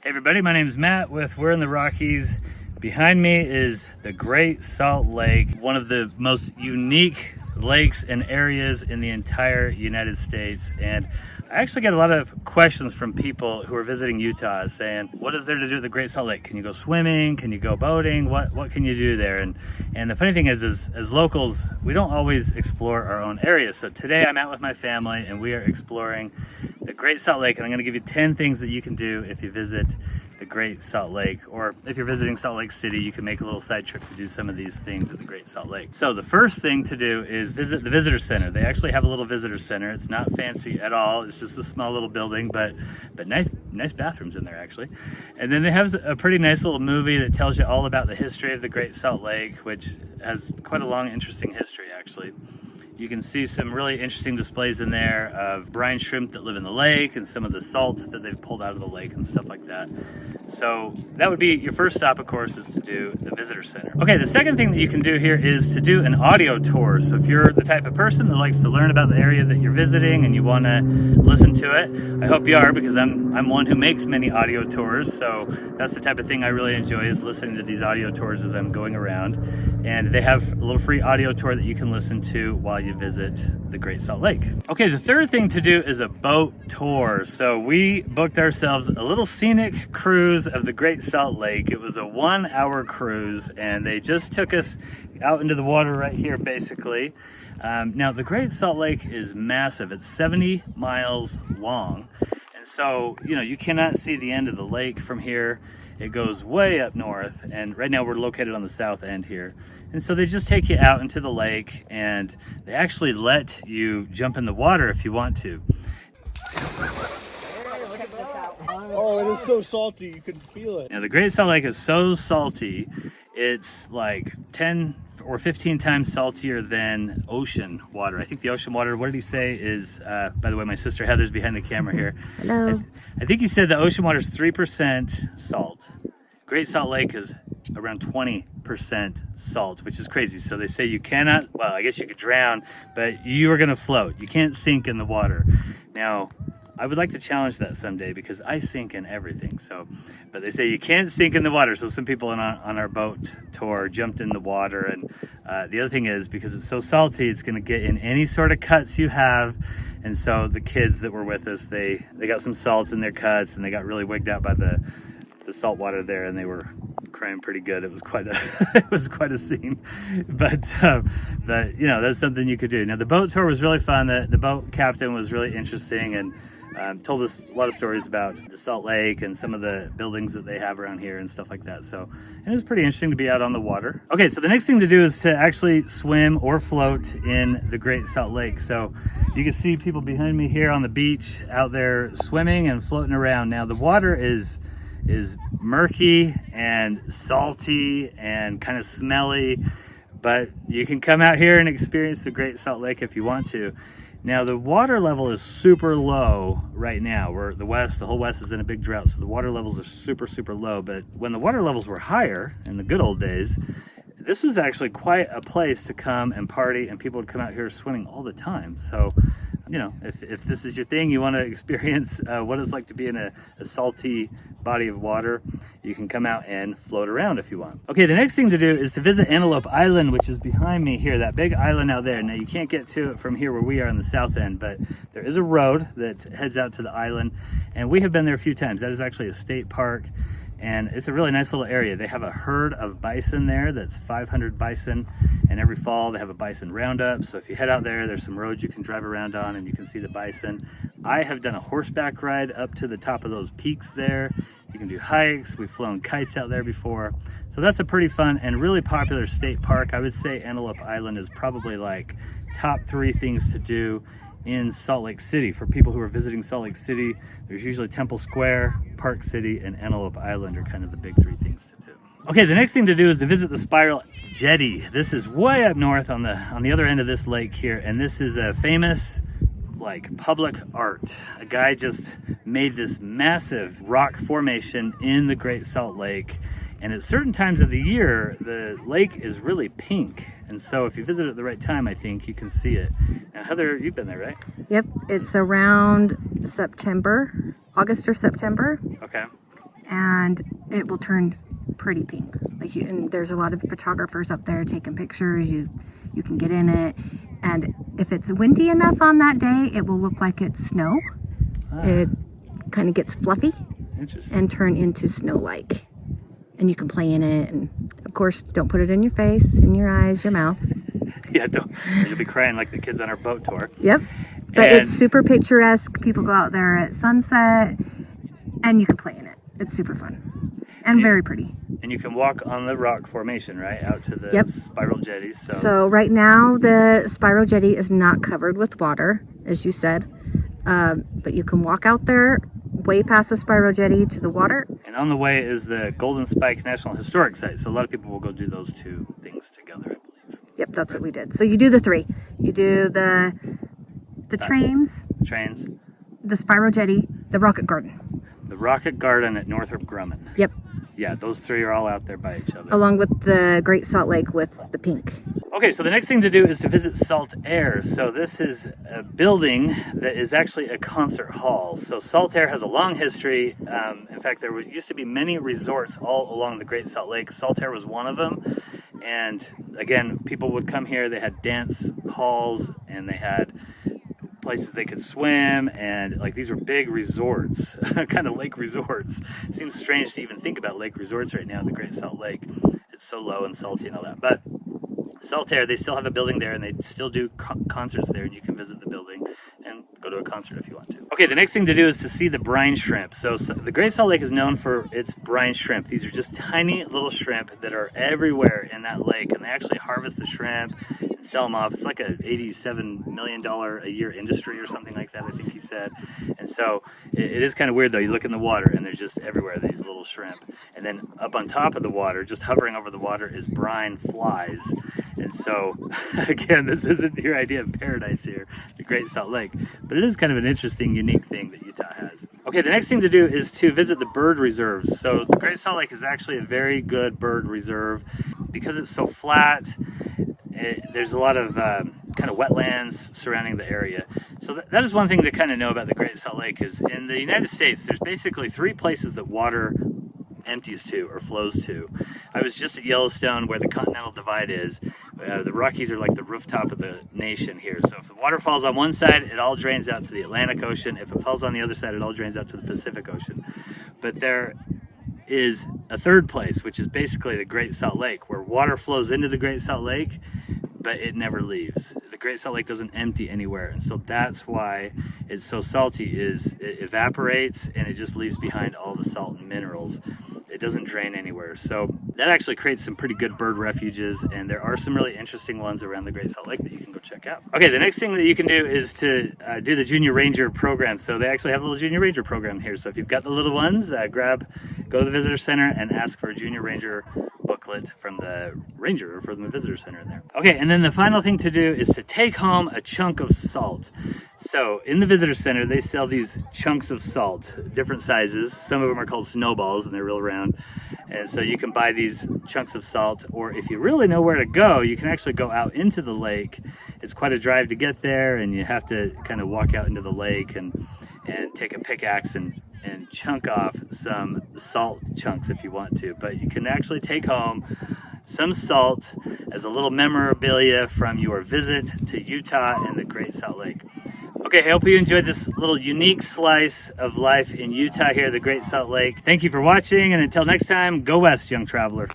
Hey everybody, my name is Matt with We're in the Rockies. Behind me is the Great Salt Lake, one of the most unique lakes and areas in the entire United States. And I actually get a lot of questions from people who are visiting Utah saying, what is there to do at the Great Salt Lake? Can you go swimming? Can you go boating? What can you do there? And the funny thing is as locals, we don't always explore our own areas. So today I'm out with my family and we are exploring the Great Salt Lake, and I'm going to give you 10 things that you can do if you visit the Great Salt Lake, or if you're visiting Salt Lake City, you can make a little side trip to do some of these things at the Great Salt Lake. So the first thing to do is visit the visitor center. They actually have a little visitor center. It's not fancy at all. It's just a small little building, but nice bathrooms in there actually. And then they have a pretty nice little movie that tells you all about the history of the Great Salt Lake, which has quite a long, interesting history actually. You can see some really interesting displays in there of brine shrimp that live in the lake and some of the salt that they've pulled out of the lake and stuff like that. So that would be your first stop, of course, is to do the visitor center. Okay, the second thing that you can do here is to do an audio tour. So if you're the type of person that likes to learn about the area that you're visiting and you want to listen to it, I hope you are, because I'm one who makes many audio tours. So that's the type of thing I really enjoy, is listening to these audio tours as I'm going around. And they have a little free audio tour that you can listen to while you visit the Great Salt Lake. Okay, the third thing to do is a boat tour. So we booked ourselves a little scenic cruise of the Great Salt Lake. It was a 1-hour cruise and they just took us out into the water right here basically. Now the Great Salt Lake is massive. It's 70 miles long. And so, you cannot see the end of the lake from here. It goes way up north, and right now we're located on the south end here. And so they just take you out into the lake, and they actually let you jump in the water if you want to. Oh, it is so salty, you can feel it. Now the Great Salt Lake is so salty, it's like 10 or 15 times saltier than ocean water. I think the ocean water, what did he say, is, by the way, my sister Heather's behind the camera here. Hello. I think he said the ocean water is 3% salt. Great Salt Lake is around 20% salt, which is crazy. So they say you cannot, well, I guess you could drown, but you are gonna float. You can't sink in the water. Now, I would like to challenge that someday because I sink in everything. But they say you can't sink in the water. So some people on our boat tour jumped in the water. And the other thing is, because it's so salty, it's gonna get in any sort of cuts you have. And so the kids that were with us, they got some salt in their cuts and they got really wigged out by the salt water there, and they were crying pretty good. It was quite a scene, but that's something you could do. Now the boat tour was really fun. The boat captain was really interesting and told us a lot of stories about the Salt Lake and some of the buildings that they have around here and stuff like that. So, and it was pretty interesting to be out on the water. Okay, so the next thing to do is to actually swim or float in the Great Salt Lake. So you can see people behind me here on the beach out there swimming and floating around. Now the water is murky and salty and kind of smelly, but you can come out here and experience the Great Salt Lake if you want to. Now the water level is super low right now. The whole west is in a big drought, so the water levels are super low. But when the water levels were higher in the good old days, this was actually quite a place to come and party, and people would come out here swimming all the time. So, if this is your thing, you want to experience what it's like to be in a salty body of water, you can come out and float around if you want. Okay, the next thing to do is to visit Antelope Island, which is behind me here, that big island out there. Now you can't get to it from here where we are on the south end, but there is a road that heads out to the island, and we have been there a few times. That is actually a state park, and it's a really nice little area. They have a herd of bison there, that's 500 bison, and every fall they have a bison roundup. So if you head out there, there's some roads you can drive around on and you can see the bison. I have done a horseback ride up to the top of those peaks there. You can do hikes. We've flown kites out there before. So that's a pretty fun and really popular state park. I would say Antelope Island is probably like top 3 things to do in Salt Lake City. For people who are visiting Salt Lake City, there's usually Temple Square, Park City, and Antelope Island are kind of the big 3 things to do. Okay, the next thing to do is to visit the Spiral Jetty. This is way up north on the other end of this lake here, and this is a famous public art. A guy just made this massive rock formation in the Great Salt Lake, and at certain times of the year the lake is really pink, and so if you visit at the right time, I think you can see it. Now Heather, you've been there, right? Yep, it's around September, August or September. Okay. and it will turn pretty pink. Like and there's a lot of photographers up there taking pictures. You can get in it, and if it's windy enough on that day, it will look like it's snow. It kind of gets fluffy and turn into snow-like, and you can play in it. And of course, don't put it in your face, in your eyes, your mouth. Yeah, don't. You'll be crying like the kids on our boat tour. Yep. But it's super picturesque. People go out there at sunset, and you can play in it. It's super fun and very pretty. And you can walk on the rock formation, right, out to the spiral jetty. So right now, the spiral jetty is not covered with water, as you said. But you can walk out there, way past the spiral jetty to the water. And on the way is the Golden Spike National Historic Site. So a lot of people will go do those two things together, I believe. Yep, that's what we did. So you do the three. You do the trains, the spiral jetty, the rocket garden. The rocket garden at Northrop Grumman. Yep. Yeah, those three are all out there by each other. Along with the Great Salt Lake with the pink. Okay, so the next thing to do is to visit Saltair. So this is a building that is actually a concert hall. So Saltair has a long history. In fact, there used to be many resorts all along the Great Salt Lake. Saltair was one of them. And again, people would come here. They had dance halls and they had places they could swim, and like these were big resorts, kind of lake resorts. It seems strange to even think about lake resorts right now in the Great Salt Lake. It's so low and salty and all that. But Saltair, they still have a building there, and they still do concerts there, and you can visit the building and go to a concert if you want to. Okay, the next thing to do is to see the brine shrimp. So the Great Salt Lake is known for its brine shrimp. These are just tiny little shrimp that are everywhere in that lake, and they actually harvest the shrimp and sell them off. It's like a $87 million a year industry or something like that, I think he said. And so it is kind of weird though. You look in the water and they're just everywhere, these little shrimp. And then up on top of the water, just hovering over the water, is brine flies. And so again, this isn't your idea of paradise here, the Great Salt Lake, but it is kind of an interesting, unique thing that Utah has. Okay, the next thing to do is to visit the bird reserves. So the Great Salt Lake is actually a very good bird reserve because it's so flat. There's a lot of kind of wetlands surrounding the area. So that is one thing to kind of know about the Great Salt Lake is in the United States, there's basically three places that water empties to or flows to. I was just at Yellowstone where the Continental Divide is. The Rockies are like the rooftop of the nation here. So if the water falls on one side, it all drains out to the Atlantic Ocean. If it falls on the other side, it all drains out to the Pacific Ocean. But there is a third place, which is basically the Great Salt Lake, where water flows into the Great Salt Lake, but it never leaves. The Great Salt Lake doesn't empty anywhere, and so that's why it's so salty, is it evaporates and it just leaves behind all the salt and minerals. It doesn't drain anywhere. So that actually creates some pretty good bird refuges, and there are some really interesting ones around the Great Salt Lake that you can go check out. Okay, the next thing that you can do is to do the Junior Ranger program. So they actually have a little Junior Ranger program here. So if you've got the little ones, go to the visitor center and ask for a Junior Ranger booklet from the ranger or from the visitor center in there. Okay, and then the final thing to do is to take home a chunk of salt. So in the visitor center, they sell these chunks of salt, different sizes. Some of them are called snowballs and they're real round. And so you can buy these chunks of salt, or if you really know where to go, you can actually go out into the lake. It's quite a drive to get there, and you have to kind of walk out into the lake and take a pickaxe and chunk off some salt chunks if you want to. But you can actually take home some salt as a little memorabilia from your visit to Utah and the Great Salt Lake. Okay, I hope you enjoyed this little unique slice of life in Utah here at the Great Salt Lake. Thank you for watching, and until next time, go west, young traveler.